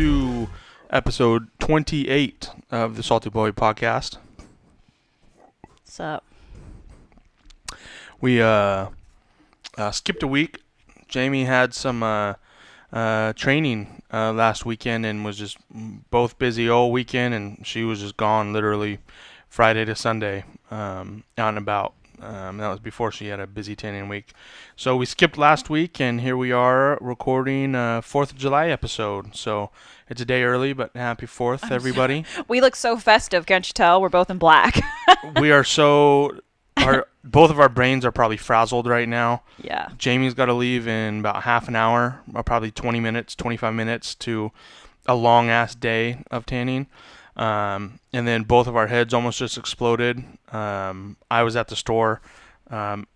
to episode 28 of the Salty Blowie podcast. What's up? We skipped a week. Jamie had some training last weekend and was just both busy all weekend, and she was just gone literally Friday to Sunday, out and about. That was before she had a busy tanning week. So we skipped last week, and here we are recording a 4th of July episode. So it's a day early, but happy 4th, everybody. We look so festive, can't you tell? We're both in black. We are so... both of our brains are probably frazzled right now. Yeah. Jamie's got to leave in about half an hour, or probably 20 minutes, 25 minutes to a long-ass day of tanning. And then both of our heads almost just exploded. I was at the store.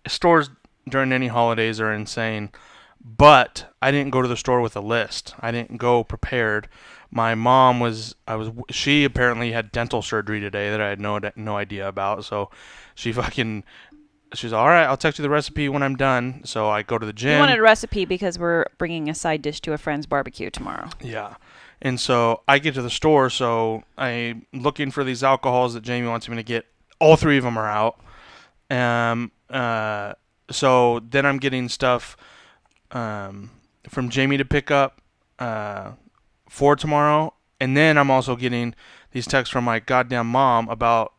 Stores during any holidays are insane, but I didn't go to the store with a list. I didn't go prepared. My mom she apparently had dental surgery today that I had no idea about. So she's all right, I'll text you the recipe when I'm done. So I go to the gym. You wanted a recipe because we're bringing a side dish to a friend's barbecue tomorrow. Yeah. And so I get to the store, so I'm looking for these alcohols that Jamie wants me to get. All three of them are out. So then I'm getting stuff from Jamie to pick up for tomorrow. And then I'm also getting these texts from my goddamn mom about,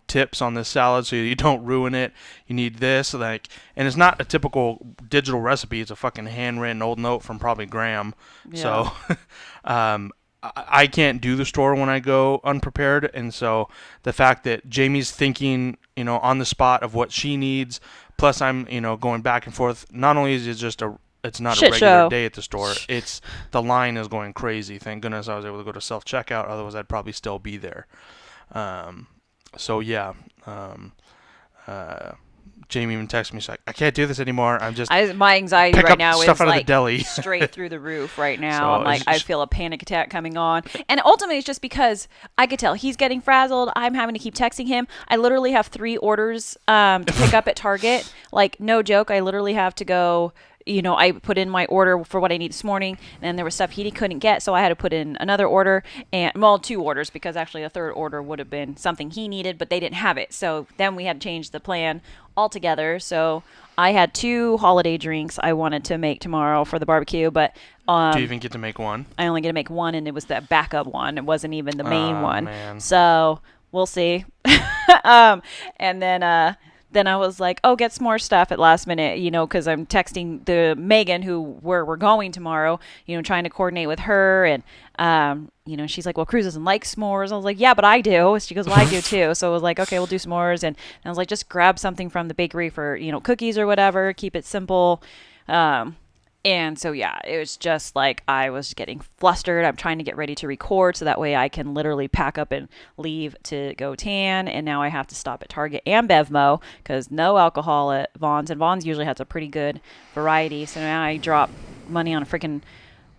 tips on this salad so you don't ruin it. You need this. And it's not a typical digital recipe. It's a fucking handwritten old note from probably Graham. Yeah. So I can't do the store when I go unprepared. And so the fact that Jamie's thinking, on the spot of what she needs, plus I'm, going back and forth, not only is it just it's not shit a regular show. Day at the store. It's the line is going crazy. Thank goodness I was able to go to self-checkout. Otherwise, I'd probably still be there. So yeah. Jamie even texted me. She's like, "I can't do this anymore. My anxiety right now stuff is out of the like deli." straight through the roof right now. So I'm like, I feel a panic attack coming on, and ultimately it's just because I could tell he's getting frazzled. I'm having to keep texting him. I literally have 3 orders to pick up at Target. Like, no joke. I literally have to go. I put in my order for what I need this morning, and then there was stuff he couldn't get, so I had to put in another order, 2 orders, because actually a third order would have been something he needed, but they didn't have it. So then we had to change the plan altogether. So I had 2 holiday drinks I wanted to make tomorrow for the barbecue, but do you even get to make one? I only get to make one, and it was the backup one. It wasn't even the main one. Man. So we'll see. And then I was like, oh, get some more stuff at last minute, because I'm texting the Megan where we're going tomorrow, trying to coordinate with her. And, she's like, well, Cruz doesn't like s'mores. I was like, yeah, but I do. She goes, well, I do too. So I was like, okay, we'll do s'mores. And I was like, just grab something from the bakery for, cookies or whatever. Keep it simple. And so, yeah, it was just like I was getting flustered. I'm trying to get ready to record so that way I can literally pack up and leave to go tan. And now I have to stop at Target and Bevmo because no alcohol at Vaughn's. And Vaughn's usually has a pretty good variety. So now I drop money on a freaking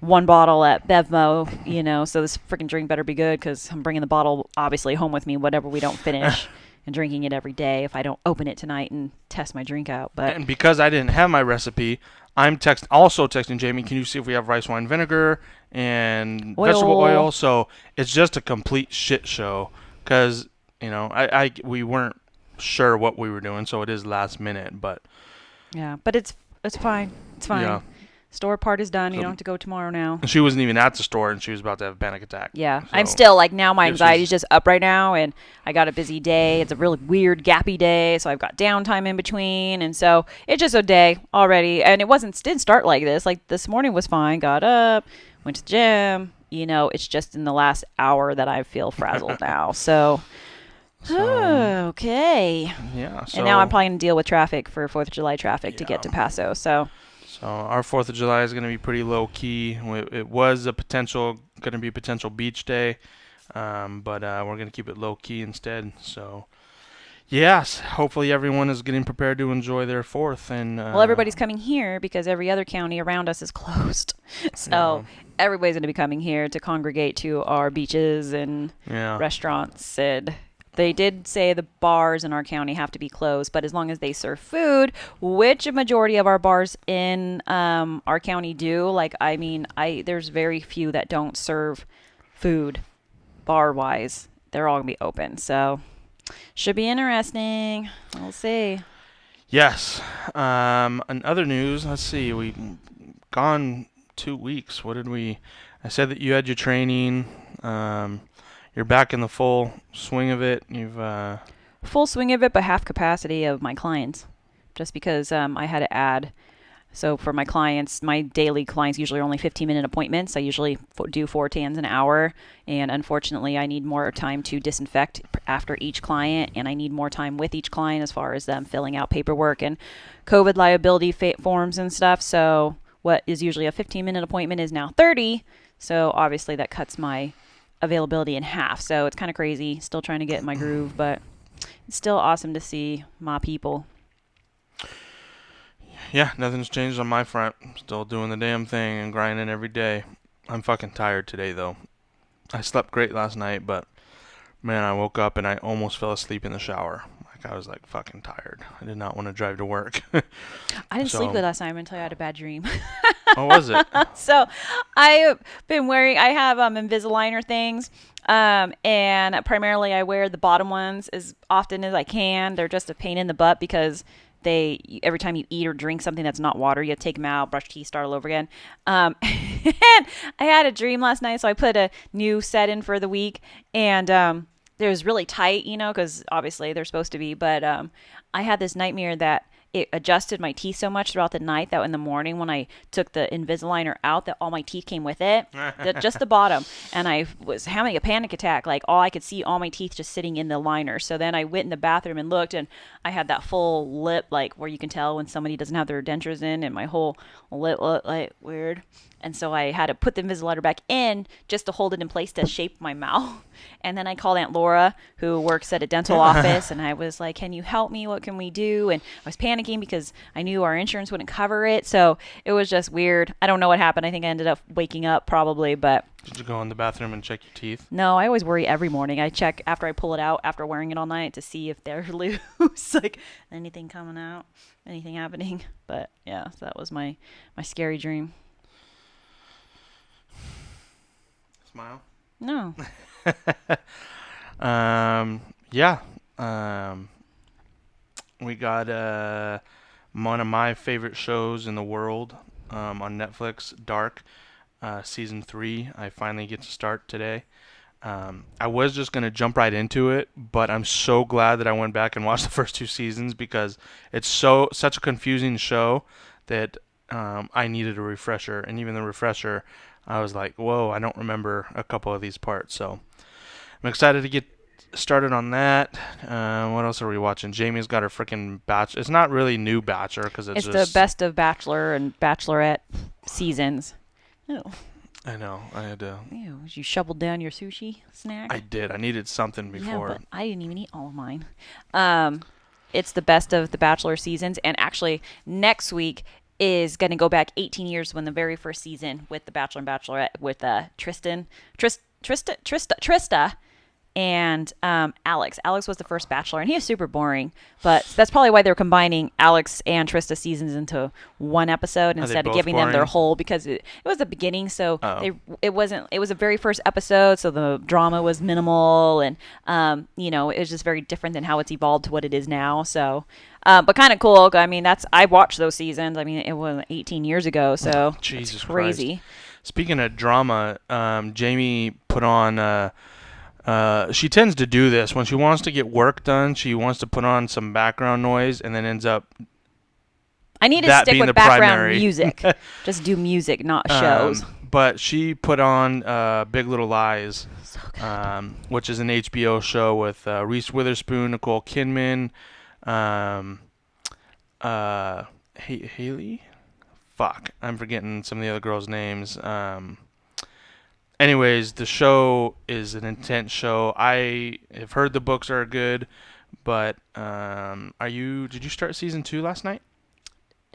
1 bottle at Bevmo, so this freaking drink better be good because I'm bringing the bottle, obviously, home with me, whatever we don't finish. And drinking it every day if I don't open it tonight and test my drink out. And because I didn't have my recipe, I'm also texting Jamie, can you see if we have rice wine vinegar and vegetable oil? So it's just a complete shit show because, we weren't sure what we were doing, so it is last minute. But yeah, but it's fine. It's fine. Yeah. Store part is done. You don't have to go tomorrow now. She wasn't even at the store, and she was about to have a panic attack. Yeah. So, I'm still, now my anxiety's just up right now, and I got a busy day. It's a really weird, gappy day, so I've got downtime in between, and so it's just a day already. And didn't start like this. Like, this morning was fine. Got up, went to the gym. It's just in the last hour that I feel frazzled now. So okay. Yeah. So, and now I'm probably going to deal with traffic for 4th of July traffic to get to Paso, so... So our 4th of July is going to be pretty low key. It was going to be a potential beach day, but we're going to keep it low key instead. So, yes, hopefully everyone is getting prepared to enjoy their 4th. And well, everybody's coming here because every other county around us is closed. So everybody's going to be coming here to congregate to our beaches and restaurants and They did say the bars in our county have to be closed, but as long as they serve food, which a majority of our bars in our county do, like I mean, I there's very few that don't serve food bar wise. They're all gonna be open, so should be interesting. We'll see. Yes. In other news, let's see. We gone 2 weeks. What did we? I said that you had your training. You're back in the full swing of it. You've Full swing of it, but half capacity of my clients, just because I had to add. So for my clients, my daily clients usually are only 15-minute appointments. I usually do 4 TANs an hour, and unfortunately, I need more time to disinfect after each client, and I need more time with each client as far as them filling out paperwork and COVID liability forms and stuff. So what is usually a 15-minute appointment is now 30. So obviously that cuts my availability in half. So it's kind of crazy. Still trying to get in my groove, but it's still awesome to see my people. yeah, nothing's changed on my front. Still doing the damn thing and grinding every day. I'm fucking tired today though. I slept great last night, but man, I woke up and I almost fell asleep in the shower. Like I was like fucking tired. I did not want to drive to work. I didn't sleep So, good last night until I had a bad dream. what was it? So I've been wearing, I have Invisaligner things. And primarily I wear the bottom ones as often as I can. They're just a pain in the butt because every time you eat or drink something that's not water, you have to take them out, brush teeth, start all over again. And I had a dream last night, so I put a new set in for the week, and it was really tight, because obviously they're supposed to be, but I had this nightmare that it adjusted my teeth so much throughout the night that in the morning when I took the Invisaligner out, that all my teeth came with it, just the bottom. And I was having a panic attack. Like I could see all my teeth just sitting in the liner. So then I went in the bathroom and looked, and I had that full lip, like where you can tell when somebody doesn't have their dentures in, and my whole lip looked like weird. And so I had to put the Invisaligner back in just to hold it in place to shape my mouth. And then I called Aunt Laura, who works at a dental office, and I was like, can you help me? What can we do? And I was panicking because I knew our insurance wouldn't cover it. So it was just weird. I don't know what happened. I think I ended up waking up probably, but Did you go in the bathroom and check your teeth? no, I always worry every morning. I check after I pull it out after wearing it all night to see if they're loose, like anything coming out, anything happening. But yeah, so that was my scary dream. Smile. No. Yeah. We got one of my favorite shows in the world on Netflix, Dark, season 3. I finally get to start today. I was just gonna jump right into it, but I'm so glad that I went back and watched the first 2 seasons because it's such a confusing show that I needed a refresher, and even the refresher, I was like, whoa, I don't remember a couple of these parts. So I'm excited to get started on that. What else are we watching? Jamie's got her freaking Bachelor. It's not really new Bachelor because it's It's just the best of Bachelor and Bachelorette seasons. Oh, I know. I had to. ew, you shoveled down your sushi snack? I did. I needed something Yeah, before. but I didn't even eat all of mine. It's the best of the Bachelor seasons, and actually next week is going to go back 18 years when the very first season with the Bachelor and Bachelorette with Trista and Alex. Alex was the first Bachelor, and he was super boring. But that's probably why they're combining Alex and Trista seasons into one episode Are they instead of both giving them their boring? whole, because it was the beginning, so Oh. it was the very first episode, so the drama was minimal, and it was just very different than how it's evolved to what it is now. So, but kind of cool. I mean, I watched those seasons. I mean, it was 18 years ago, so Jesus it's crazy. Christ. Speaking of drama, Jamie put on. She tends to do this when she wants to get work done. She wants to put on some background noise, and then ends up I need to that stick being with the background primary. music. Just do music, not shows. But she put on Big Little Lies, So good. which is an HBO show with Reese Witherspoon, Nicole Kidman, Haley. Fuck, I'm forgetting some of the other girls' names. Anyways, the show is an intense show. I have heard the books are good, but did you start season 2 last night?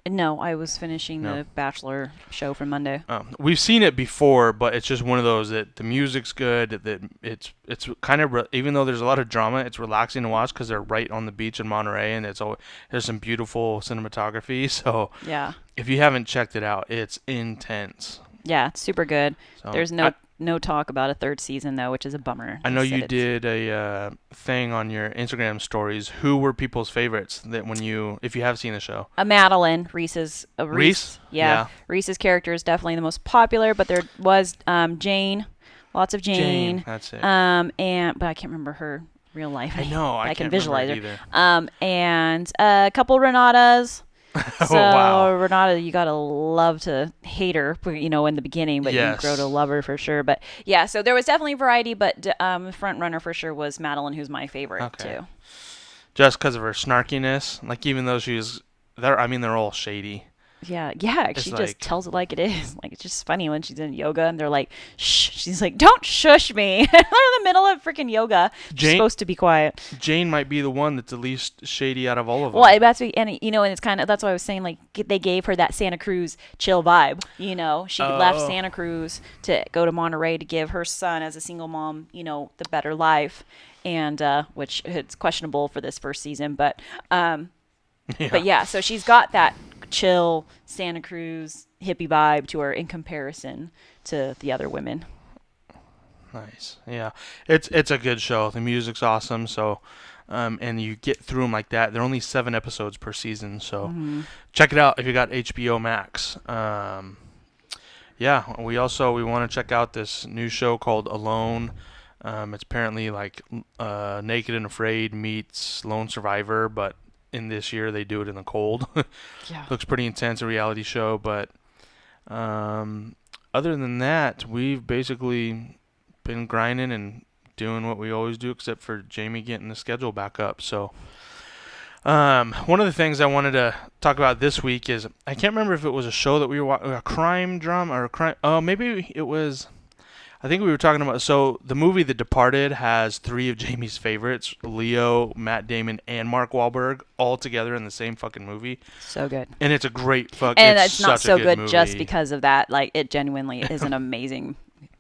No, I was finishing No. the Bachelor show from Monday. We've seen it before, but it's just one of those that the music's good. That it's kind of even though there's a lot of drama, it's relaxing to watch because they're right on the beach in Monterey, and there's some beautiful cinematography. So Yeah. if you haven't checked it out, it's intense. Yeah, it's super good. So There's no talk about a third season though, which is a bummer. I know They said you it's- did a thing on your Instagram stories. Who were people's favorites that if you have seen the show? Madeline, Reese's Reese? Yeah. Yeah. Reese's character is definitely the most popular, but there was Jane, lots of Jane. That's it. But I can't remember her real life. I know. I can can't visualize remember her. it either. And a couple Renatas. Oh, So wow. Renata, you gotta love to hate her, in the beginning, but Yes. you grow to love her for sure. But yeah, so there was definitely variety, but front runner for sure was Madeline, who's my favorite Okay. too. Just because of her snarkiness, like even though they're all shady. Yeah, It's she like- just tells it like it is. Like, it's just funny when she's in yoga and they're like, shh. She's like, don't shush me. They're in the middle of freaking yoga. She's supposed to be quiet. Jane might be the one that's the least shady out of all of them. Well, that's and it's kind of that's why I was saying like they gave her that Santa Cruz chill vibe. She left Oh. Santa Cruz to go to Monterey to give her son as a single mom, the better life, and which it's questionable for this first season, but so she's got that chill Santa Cruz hippie vibe to her in comparison to the other women. Nice. Yeah. It's a good show. The music's awesome. So, and you get through them like that. They're only 7 episodes per season. So check it out if you got HBO Max. Yeah. We want to check out this new show called Alone. It's apparently like Naked and Afraid meets Lone Survivor, but in this year they do it in the cold. Yeah. Looks pretty intense, a reality show, but other than that, we've basically been grinding and doing what we always do, except for Jamie getting the schedule back up. So one of the things I wanted to talk about this week is, I can't remember if it was a show that we were watching, a crime drama or a crime. Oh, maybe it was. I think we were talking about, so the movie The Departed has 3 of Jamie's favorites, Leo, Matt Damon, and Mark Wahlberg, all together in the same fucking movie. So good. And it's a great And it's it's not such a so good movie. just because of that. Like, it genuinely is an amazing,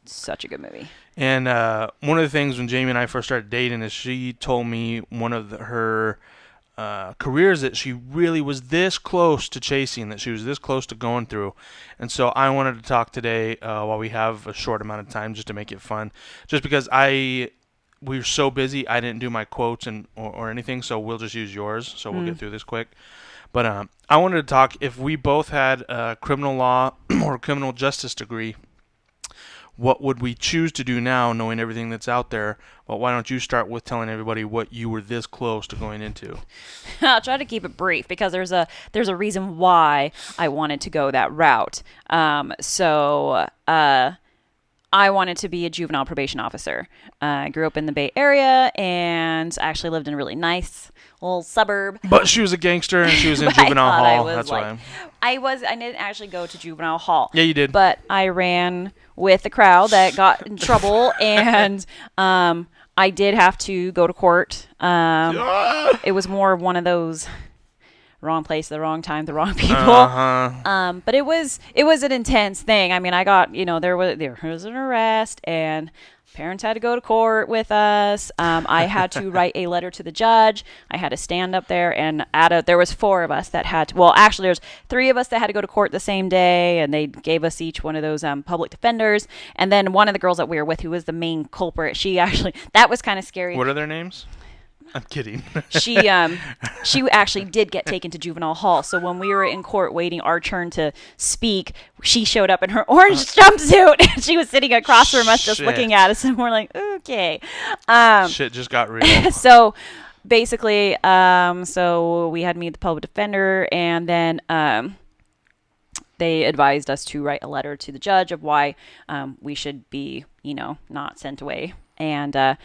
such a good movie. And one of the things when Jamie and I first started dating is she told me one of her careers that she really was this close to chasing, that she was this close to going through. And so I wanted to talk today while we have a short amount of time, just to make it fun, just because we were so busy I didn't do my quotes or anything, so we'll just use yours, so we'll get through this quick. But I wanted to talk, if we both had a criminal law or criminal justice degree, what would we choose to do now, knowing everything that's out there? Well, why don't you start with telling everybody what you were this close to going into? I'll try to keep it brief because there's a reason why I wanted to go that route. I wanted to be a juvenile probation officer. I grew up in the Bay Area and actually lived in a really nice little suburb. But she was a gangster and she was in But I juvenile thought I hall. was That's like- why. I didn't actually go to juvenile hall. Yeah, you did. But I ran with the crowd that got in trouble, and I did have to go to court. It was more of one of those wrong place, the wrong time, the wrong people. But it was an intense thing. I mean, I got, there was an arrest and parents had to go to court with us. I had to write a letter to the judge. I had to stand up there, and there was 4 of us that had to, well, actually there's 3 of us that had to go to court the same day, and they gave us each one of those public defenders. And then one of the girls that we were with, who was the main culprit, that was kind of scary. What are their names? I'm kidding. She actually did get taken to juvenile hall. So when we were in court waiting our turn to speak, she showed up in her orange jumpsuit, and she was sitting across from us just Shit. looking at us, and we're like, okay. Shit just got real. So basically, so we had to meet the public defender, and then they advised us to write a letter to the judge of why we should be, not sent away. And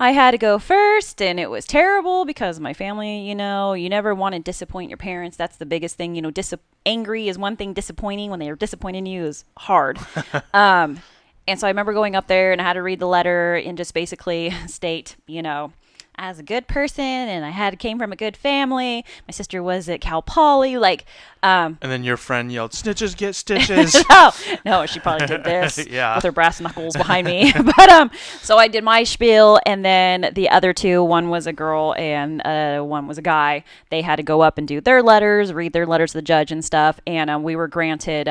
I had to go first, and it was terrible because my family, you never want to disappoint your parents. That's the biggest thing. Angry is one thing. Disappointing, when they are disappointing you, is hard. And so I remember going up there, and I had to read the letter and just basically state, I was a good person and I came from a good family. My sister was at Cal Poly. Like, And then your friend yelled, "Snitches get stitches." no, she probably did this Yeah. with her brass knuckles behind me. But so I did my spiel, and then the other two, one was a girl and one was a guy. They had to go up and do their letters, read their letters to the judge and stuff, and we were granted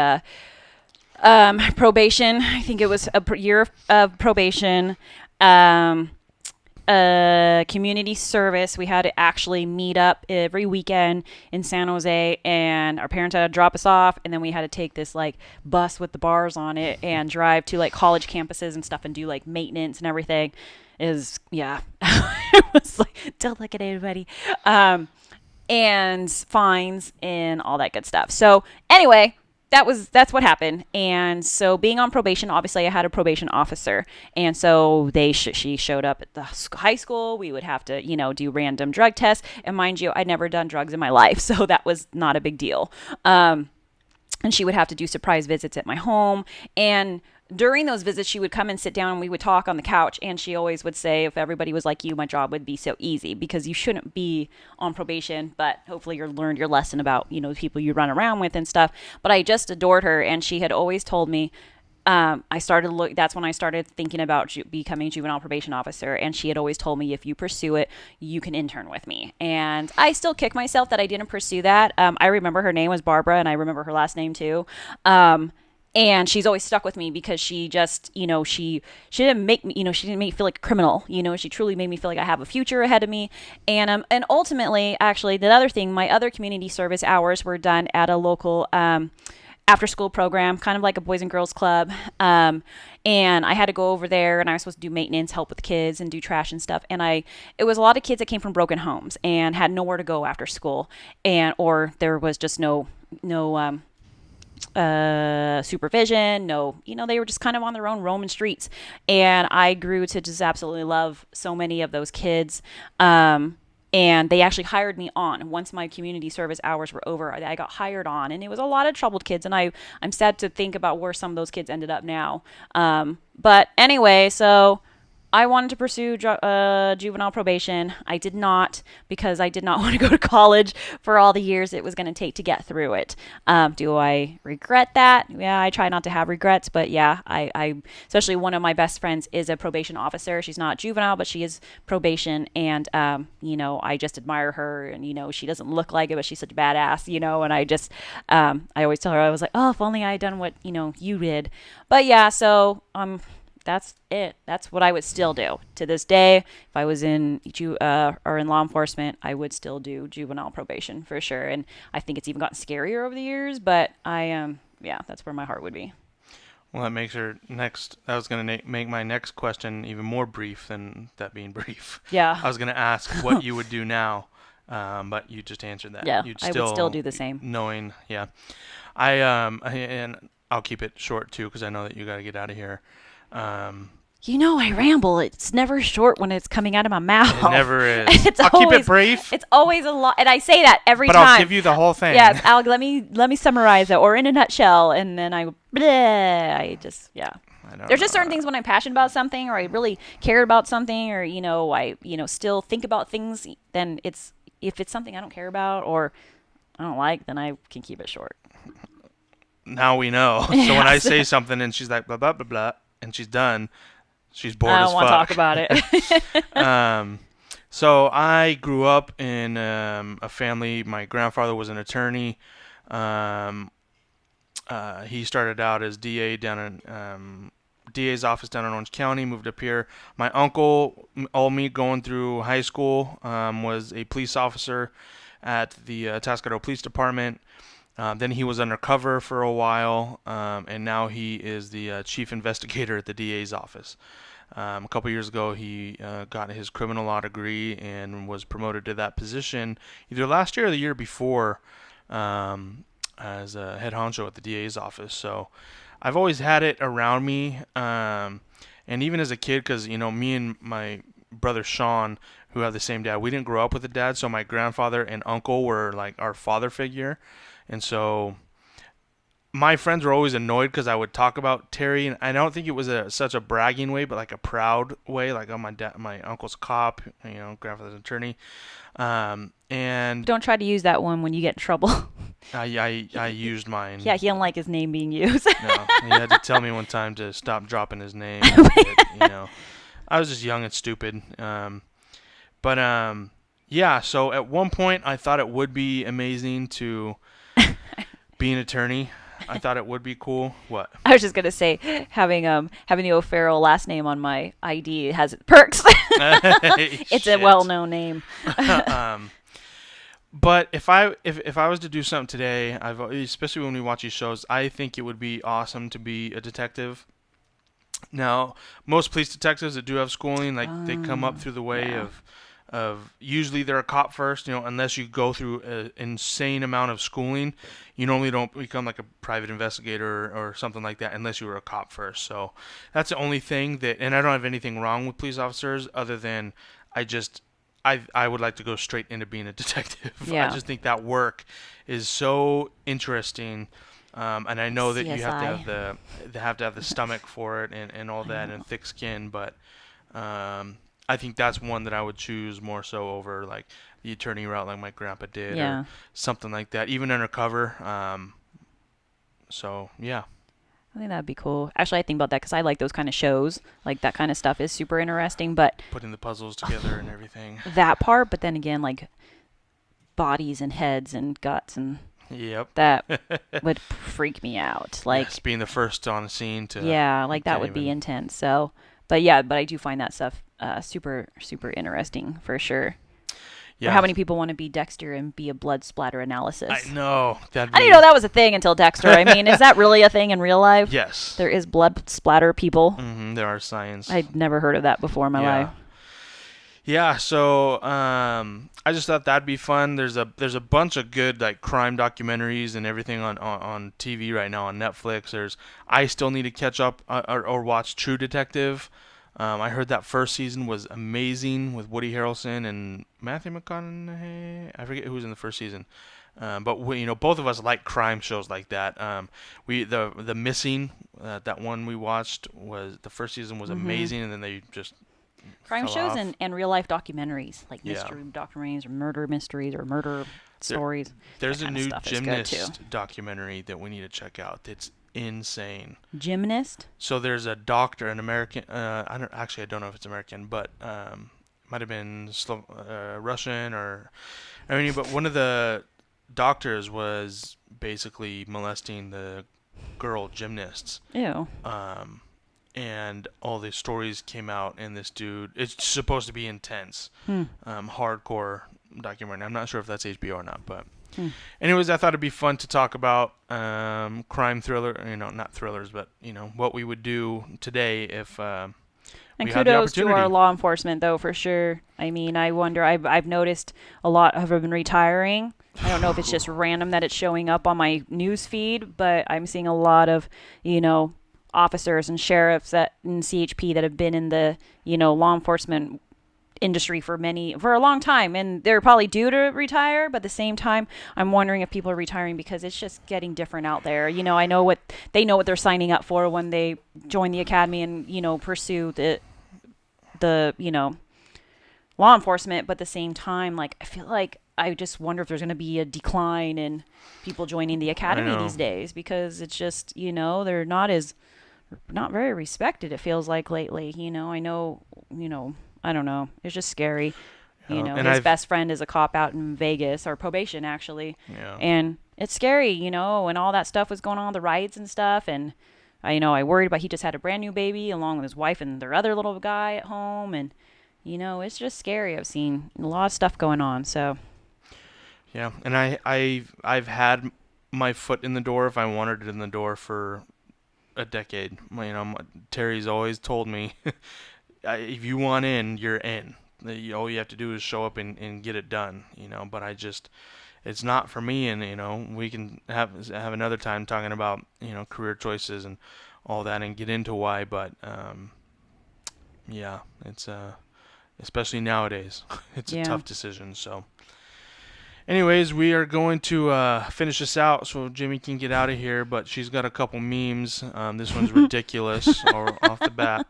probation. I think it was a year of probation. Community service. We had to actually meet up every weekend in San Jose, and our parents had to drop us off, and then we had to take this like bus with the bars on it and drive to like college campuses and stuff and do like maintenance and everything. Yeah, it was like, don't look at anybody. And fines and all that good stuff. So anyway, that's what happened. And so being on probation, obviously I had a probation officer, and so she showed up at the high school. We would have to do random drug tests, and mind you, I'd never done drugs in my life, so that was not a big deal. And she would have to do surprise visits at my home, and during those visits, she would come and sit down and we would talk on the couch. And she always would say, if everybody was like you, my job would be so easy, because you shouldn't be on probation, but hopefully you learned your lesson about, people you run around with and stuff. But I just adored her. And she had always told me, that's when I started thinking about becoming juvenile probation officer. And she had always told me, if you pursue it, you can intern with me. And I still kick myself that I didn't pursue that. I remember her name was Barbara, and I remember her last name too. And she's always stuck with me because she just, she didn't make me, she didn't make me feel like a criminal. She truly made me feel like I have a future ahead of me. And ultimately, actually, the other thing, my other community service hours were done at a local after school program, kind of like a Boys and Girls Club. And I had to go over there, and I was supposed to do maintenance, help with the kids, and do trash and stuff. And it was a lot of kids that came from broken homes and had nowhere to go after school, or there was just no supervision, they were just kind of on their own roaming streets. And I grew to just absolutely love so many of those kids. And they actually hired me on once my community service hours were over. I got hired on, and it was a lot of troubled kids, and I'm sad to think about where some of those kids ended up now. But anyway, so I wanted to pursue juvenile probation. I did not, because I did not want to go to college for all the years it was going to take to get through it. Do I regret that? Yeah, I try not to have regrets, but yeah, I especially one of my best friends is a probation officer. She's not juvenile, but she is probation, and I just admire her, and she doesn't look like it, but she's such a badass, and I just I always tell her, I was like, oh, if only I had done what you did. But yeah, so that's it. That's what I would still do to this day. If I was in or in law enforcement, I would still do juvenile probation for sure. And I think it's even gotten scarier over the years. But that's where my heart would be. Well, that makes her next. That was going to make my next question even more brief than that being brief. Yeah. I was going to ask what you would do now, but you just answered that. Yeah, I would still do the same. Knowing, yeah. And I'll keep it short too, because I know that you got to get out of here. I ramble. It's never short when it's coming out of my mouth. It never is. I'll keep it brief. It's always a lot, and I say that every time. But I'll give you the whole thing. Yes, let me summarize it, or in a nutshell, and then I just. There's just certain things when I'm passionate about something, or I really care about something, or I still think about things. Then if it's something I don't care about or I don't like, then I can keep it short. Now we know. So when I say something and she's like blah blah blah blah, and she's done, she's bored as fuck. I don't want to talk about it. So I grew up in a family. My grandfather was an attorney. He started out as DA down in DA's office down in Orange County, moved up here. My uncle, all me going through high school, was a police officer at the Tascadero Police Department. Then he was undercover for a while, and now he is the chief investigator at the DA's office. A couple years ago, he got his criminal law degree and was promoted to that position either last year or the year before as a head honcho at the DA's office. So I've always had it around me, and even as a kid, because me and my brother Sean, who have the same dad, we didn't grow up with a dad, so my grandfather and uncle were like our father figure. And so my friends were always annoyed because I would talk about Terry, and I don't think it was such a bragging way, but like a proud way, like, oh, my uncle's a cop, grandfather's an attorney, and Don't try to use that one when you get in trouble. I used mine. Yeah, he didn't like his name being used. No, he had to tell me one time to stop dropping his name. I was just young and stupid. But yeah. So at one point, I thought it would be amazing to be an attorney. I thought it would be cool. What? I was just gonna say having the O'Farrell last name on my ID has its perks. It's a Shit. well-known name. But if I was to do something today, especially when we watch these shows, I think it would be awesome to be a detective. Now, most police detectives that do have schooling, like they come up through the way Yeah. of usually they're a cop first, unless you go through an insane amount of schooling, you normally don't become like a private investigator or something like that unless you were a cop first. So that's the only thing and I don't have anything wrong with police officers other than I would like to go straight into being a detective. Yeah. I just think that work is so interesting. And I know that you have to have the stomach for it and all that and thick skin, but I think that's one that I would choose more so over like the attorney route like my grandpa did Yeah. or something like that, even undercover. So yeah. I think that'd be cool. Actually, I think about that because I like those kind of shows. Like that kind of stuff is super interesting. But Putting the puzzles together and everything. that part, but then again, like bodies and heads and guts and Yep. that would freak me out. Like, Yes, being the first on the scene to yeah, like that can't would be even- intense. So, but yeah, but I do find that stuff super, super interesting for sure. Yeah. Or how many people want to be Dexter and be a blood splatter analysis? I know. I didn't know that was a thing until Dexter. I mean, is that really a thing in real life? Yes. There is blood splatter people. There are signs. I'd never heard of that before in my life. Yeah, so I just thought that'd be fun. There's a bunch of good like crime documentaries and everything on TV right now on Netflix. I still need to catch up or watch True Detective. I heard that first season was amazing with Woody Harrelson and Matthew McConaughey. I forget who was in the first season. But both of us like crime shows like that. The Missing, that one we watched was the first season was amazing, and then they just Crime fell shows off. and real life documentaries, like Yeah. mystery documentaries or murder mysteries or murder stories. There's That a kinda new stuff is good, too. gymnast documentary that we need to check out. It's insane. Gymnast? So there's a doctor, an American. I don't know if it's American, but might have been Russian but one of the doctors was basically molesting the girl gymnasts. Ew. And all these stories came out, and this dude, it's supposed to be intense, hardcore documentary. I'm not sure if that's HBO or not, but anyways, I thought it'd be fun to talk about crime thriller, not thrillers, but what we would do today if And we had the kudos to our opportunity. law enforcement, though, for sure. I mean, I wonder. I've noticed a lot of them retiring. I don't know if it's just random that it's showing up on my news feed, but I'm seeing a lot of, officers and sheriffs and CHP that have been in the, law enforcement industry for a long time, and they're probably due to retire. But at the same time, I'm wondering if people are retiring because it's just getting different out there. I know what they're signing up for when they join the academy and pursue the law enforcement. But at the same time, like I feel like I just wonder if there's going to be a decline in people joining the academy these days because it's just they're not very respected. It feels like lately. I know. I don't know. It's just scary. And His best friend is a cop out in Vegas, or probation actually. Yeah. And it's scary, and all that stuff was going on, the riots and stuff. And I worried about he just had a brand new baby along with his wife and their other little guy at home. And, it's just scary. I've seen a lot of stuff going on. So, Yeah, and I've had my foot in the door if I wanted it in the door for a decade. Terry's always told me, if you want in, you're in. All you have to do is show up and get it done. But it's not for me. And we can have another time talking about career choices and all that and get into why. But yeah, it's especially nowadays, it's a Yeah. tough decision. So. Anyways, we are going to finish this out so Jimmy can get out of here, but she's got a couple memes. This one's ridiculous or off the bat.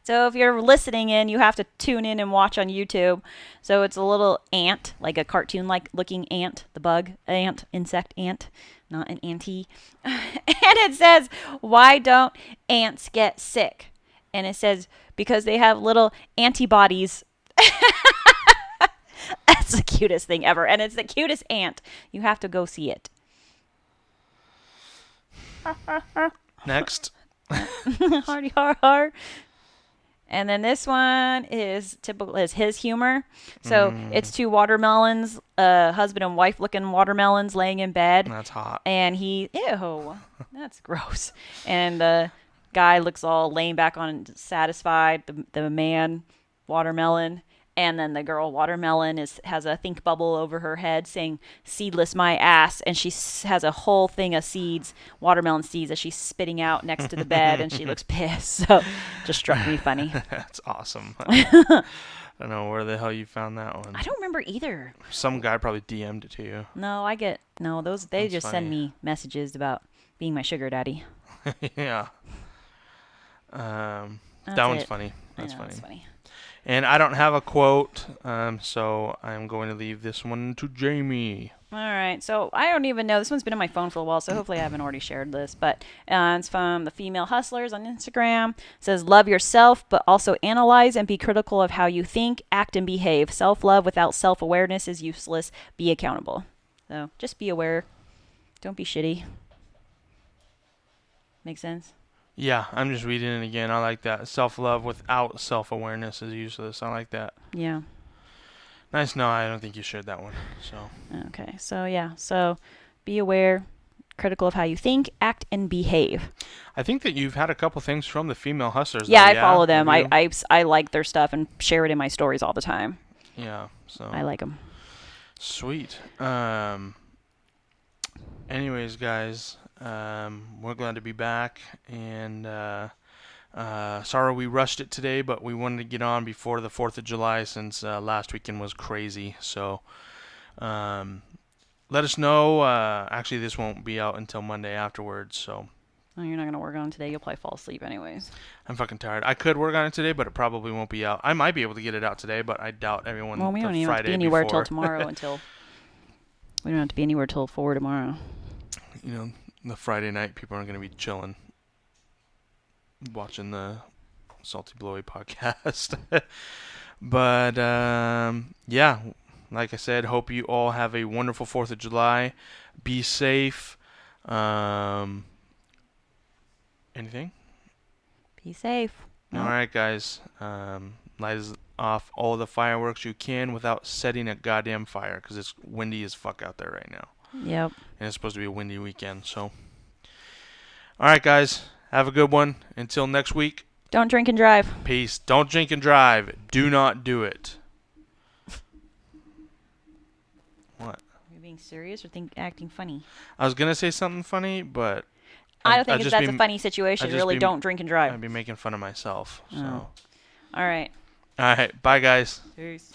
So if you're listening in, you have to tune in and watch on YouTube. So it's a little ant, like a cartoon-like looking ant, the bug ant, insect ant, not an antie. And it says, "Why don't ants get sick?" And it says, "Because they have little antibodies." That's the cutest thing ever. And it's the cutest ant. You have to go see it. Next. Hardy har har. And then this one is typical is his humor. So it's two watermelons, husband and wife looking watermelons laying in bed. That's hot. And ew, that's gross. And the guy looks all laying back on satisfied, the man watermelon. And then the girl watermelon has a think bubble over her head saying, "Seedless my ass." And she has a whole thing of seeds, watermelon seeds, that she's spitting out next to the bed. And she looks pissed. So just struck me funny. That's awesome. I don't know where the hell you found that one. I don't remember either. Some guy probably DM'd it to you. No, those, they That's just funny. send me messages about being my sugar daddy. Yeah. That That's one's it. funny. I That's know, funny. it's funny. And I don't have a quote, so I'm going to leave this one to Jamie. All right, so I don't even know. This one's been on my phone for a while, so hopefully I haven't already shared this. But it's from the Female Hustlers on Instagram. It says, "Love yourself, but also analyze and be critical of how you think, act, and behave. Self-love without self-awareness is useless. Be accountable." So just be aware. Don't be shitty. Make sense? Yeah, I'm just reading it again. I like that. Self-love without self-awareness is useless. I like that. Yeah. Nice. No, I don't think you shared that one. So. Okay, so yeah. So be aware, critical of how you think, act, and behave. I think that you've had a couple things from the Female Hustlers. Yeah, though, I follow them. Have you? I like their stuff and share it in my stories all the time. Yeah. So. I like them. Sweet. Anyways, guys, we're glad to be back, and sorry we rushed it today, but we wanted to get on before the 4th of July since last weekend was crazy. So, let us know. Actually, this won't be out until Monday afterwards, so. Oh, you're not going to work on it today. You'll probably fall asleep anyways. I'm fucking tired. I could work on it today, but it probably won't be out. I might be able to get it out today, but I doubt everyone. Well, we the don't even Friday have to be anywhere before. till tomorrow until... We don't have to be anywhere till 4 tomorrow. You know, the Friday night, people are going to be chilling, watching the Salty Blowie podcast. But, yeah, like I said, hope you all have a wonderful 4th of July. Be safe. Anything? Be safe. All right, guys. Light off all the fireworks you can without setting a goddamn fire, because it's windy as fuck out there right now. Yep. And it's supposed to be a windy weekend, so. All right, guys. Have a good one. Until next week. Don't drink and drive. Peace. Don't drink and drive. Do not do it. What? Are you being serious or acting funny? I was going to say something funny, but. I don't think that's a funny situation. Really, don't drink and drive. I'd be making fun of myself. So. Oh. All right. All right. Bye, guys. Peace.